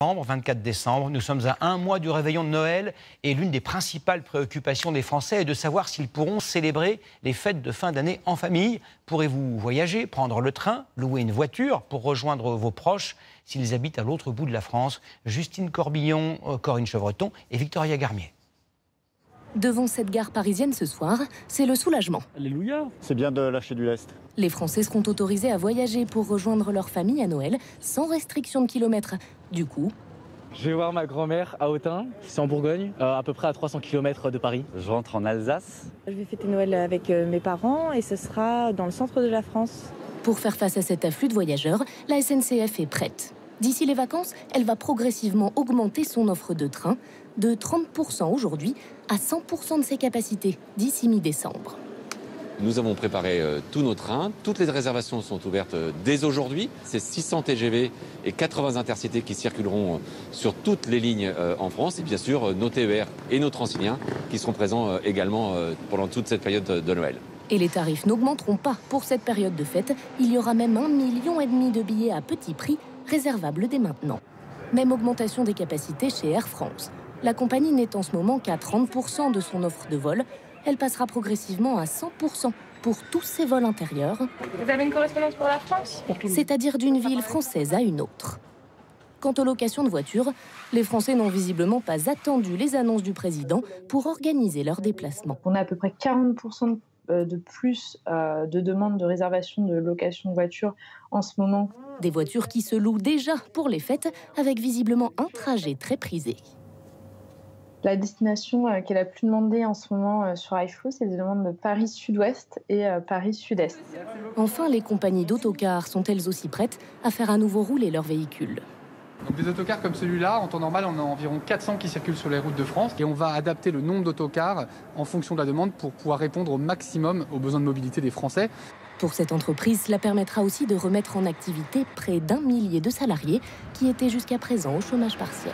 24 décembre, nous sommes à un mois du réveillon de Noël et l'une des principales préoccupations des Français est de savoir s'ils pourront célébrer les fêtes de fin d'année en famille. Pourrez-vous voyager, prendre le train, louer une voiture pour rejoindre vos proches s'ils habitent à l'autre bout de la France? Justine Corbillon, Corinne Chevreton et Victoria Garmier. Devant cette gare parisienne ce soir, c'est le soulagement. Alléluia. C'est bien de lâcher du lest. Les Français seront autorisés à voyager pour rejoindre leur famille à Noël sans restriction de kilomètres. Du coup, je vais voir ma grand-mère à Autun, c'est en Bourgogne, à peu près à 300 km de Paris. Je rentre en Alsace. Je vais fêter Noël avec mes parents et ce sera dans le centre de la France. Pour faire face à cet afflux de voyageurs, la SNCF est prête. D'ici les vacances, elle va progressivement augmenter son offre de train de 30% aujourd'hui à 100% de ses capacités d'ici mi-décembre. Nous avons préparé tous nos trains. Toutes les réservations sont ouvertes dès aujourd'hui. C'est 600 TGV et 80 intercités qui circuleront sur toutes les lignes en France. Et bien sûr, nos TER et nos Transiliens qui seront présents également pendant toute cette période de Noël. Et les tarifs n'augmenteront pas pour cette période de fête. Il y aura même 1,5 million de billets à petit prix réservables dès maintenant. Même augmentation des capacités chez Air France. La compagnie n'est en ce moment qu'à 30% de son offre de vol. Elle passera progressivement à 100% pour tous ses vols intérieurs. Vous avez une correspondance pour la France? C'est-à-dire d'une ville française à une autre. Quant aux locations de voitures, les Français n'ont visiblement pas attendu les annonces du président pour organiser leur déplacement. On a à peu près 40% de plus de demandes de réservation de location de voitures en ce moment. Des voitures qui se louent déjà pour les fêtes, avec visiblement un trajet très prisé. La destination qui est la plus demandée en ce moment sur iFlow, c'est des demandes de Paris Sud-Ouest et Paris Sud-Est. Enfin, les compagnies d'autocars sont elles aussi prêtes à faire à nouveau rouler leurs véhicules. Donc des autocars comme celui-là, en temps normal, on a environ 400 qui circulent sur les routes de France. Et on va adapter le nombre d'autocars en fonction de la demande pour pouvoir répondre au maximum aux besoins de mobilité des Français. Pour cette entreprise, cela permettra aussi de remettre en activité près d'1 millier de salariés qui étaient jusqu'à présent au chômage partiel.